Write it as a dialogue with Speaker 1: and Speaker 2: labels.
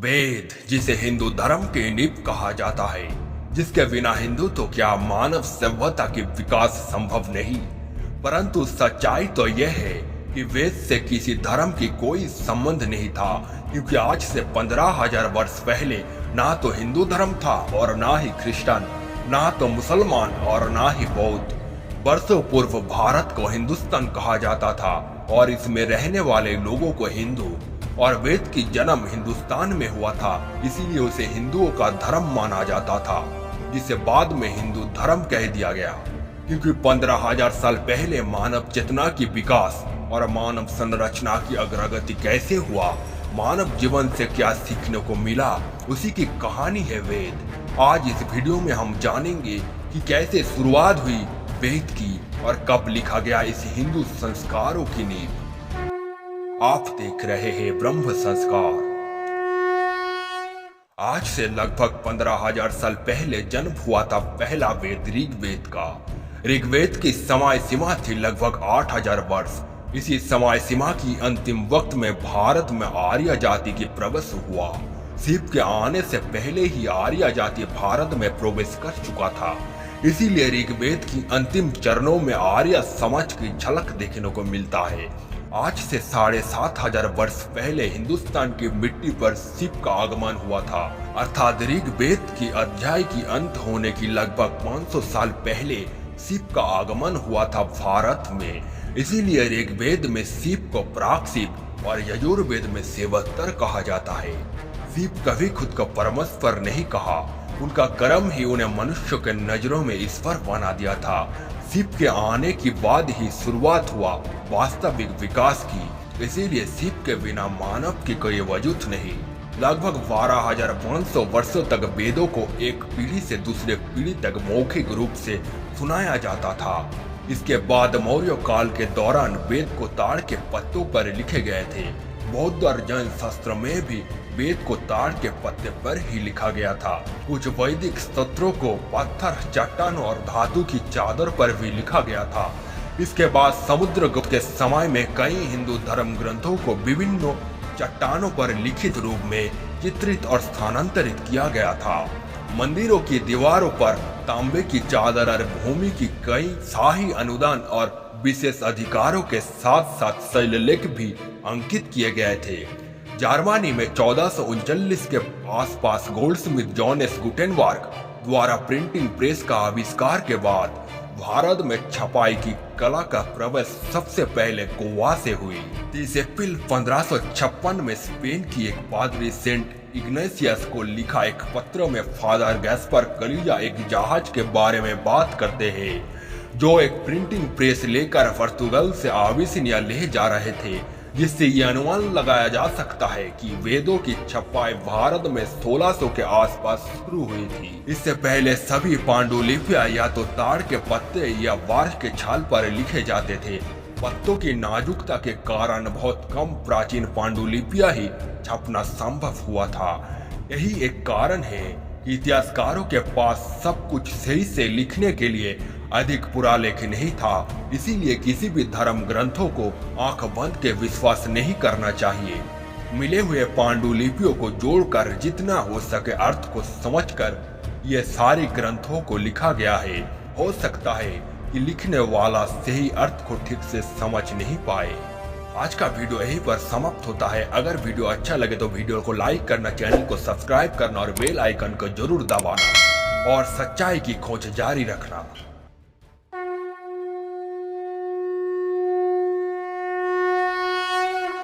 Speaker 1: वेद, जिसे हिंदू धर्म की नींव कहा जाता है, जिसके बिना हिंदू तो क्या मानव सभ्यता की विकास संभव नहीं। परंतु सच्चाई तो यह है कि वेद से किसी धर्म की कोई संबंध नहीं था, क्योंकि आज से 15,000 वर्ष पहले ना तो हिंदू धर्म था और ना ही क्रिश्चियन, ना तो मुसलमान और ना ही बौद्ध। वर्षों पूर्व भारत को हिंदुस्तान कहा जाता था और इसमें रहने वाले लोगों को हिंदू, और वेद की जन्म हिंदुस्तान में हुआ था, इसीलिए उसे हिंदुओं का धर्म माना जाता था, जिसे बाद में हिंदू धर्म कह दिया गया। क्योंकि 15,000 साल पहले मानव चेतना की विकास और मानव संरचना की अग्रगति कैसे हुआ, मानव जीवन से क्या सीखने को मिला, उसी की कहानी है वेद। आज इस वीडियो में हम जानेंगे कि कैसे शुरुआत हुई वेद की और कब लिखा गया इस हिंदू संस्कारों की नींव। आप देख रहे हैं ब्रह्म संस्कार। आज से लगभग 15,000 साल पहले जन्म हुआ था पहला वेद ऋग्वेद का। ऋग्वेद की समय सीमा थी लगभग 8,000 वर्ष। इसी समय सीमा की अंतिम वक्त में भारत में आर्य जाति की प्रवेश हुआ। शिव के आने से पहले ही आर्य जाति भारत में प्रवेश कर चुका था। इसीलिए ऋग्वेद की अंतिम चरणों में आर्य समाज की झलक देखने को मिलता है। आज से 7,500 वर्ष पहले हिंदुस्तान की मिट्टी पर शिव का आगमन हुआ था, अर्थात ऋग्वेद की अध्याय की अंत होने की लगभग 500 साल पहले शिव का आगमन हुआ था भारत में। इसीलिए ऋग्वेद में शिव को प्राक शिव और यजुर्वेद में शिवोत्तर कहा जाता है। शिव कभी खुद को परमेश्वर नहीं कहा, उनका कर्म ही उन्हें मनुष्य के नजरों में ईश्वर बना दिया था। शिव के आने के बाद ही शुरुआत हुआ वास्तविक विकास की, इसीलिए शिव के बिना मानव की कोई वजूद नहीं। लगभग 12,500 वर्षों तक वेदों को एक पीढ़ी से दूसरे पीढ़ी तक मौखिक रूप से सुनाया जाता था। इसके बाद मौर्य काल के दौरान वेद को ताड़ के पत्तों पर लिखे गए थे। बौद्ध और जैन शास्त्र में भी वेद को ताड़ के पत्ते पर ही लिखा गया था। कुछ वैदिक स्तोत्रों को पत्थर, चट्टानों और धातु की चादर पर भी लिखा गया था। इसके बाद समुद्रगुप्त के समय में कई हिंदू धर्म ग्रंथों को विभिन्न चट्टानों पर लिखित रूप में चित्रित और स्थानांतरित किया गया था। मंदिरों की दीवारों पर तांबे की चादर और भूमि की कई शाही अनुदान और विशेष अधिकारों के साथ साथ शैललेख भी अंकित किए गए थे। जर्मनी में 1439 के आसपास गोल्डस्मिथ जोनेस गुटेनबर्ग द्वारा प्रिंटिंग प्रेस का आविष्कार के बाद भारत में छपाई की कला का प्रवेश सबसे पहले गोवा से हुई। 30 अप्रैल 1556 में स्पेन की एक पादरी सेंट इग्नेशियस को लिखा एक पत्र में फादर गैस्पर कलिया एक जहाज के बारे में बात करते हैं, जो एक प्रिंटिंग प्रेस लेकर पोर्तुगल से अबिसिनिया ले जा रहे थे, जिससे ये अनुमान लगाया जा सकता है कि वेदों की छपाई भारत में 1600 के आसपास शुरू हुई थी। इससे पहले सभी पांडुलिपियां या तो ताड़ के पत्ते या बार्श के छाल पर लिखे जाते थे। पत्तों की नाजुकता के कारण बहुत कम प्राचीन पांडुलिपियां ही छपना संभव हुआ था। यही एक कारण है कि इतिहासकारों के पास सब कुछ सही से लिखने के लिए अधिक पुरालेख नहीं था। इसीलिए किसी भी धर्म ग्रंथों को आंख बंद के विश्वास नहीं करना चाहिए। मिले हुए पांडुलिपियों को जोड़कर जितना हो सके अर्थ को समझकर ये सारे ग्रंथों को लिखा गया है। हो सकता है कि लिखने वाला सही अर्थ को ठीक से समझ नहीं पाए। आज का वीडियो यहीं पर समाप्त होता है। अगर वीडियो अच्छा लगे तो वीडियो को लाइक करना, चैनल को सब्सक्राइब करना और बेल आइकन को जरूर दबाना और सच्चाई की खोज जारी रखना।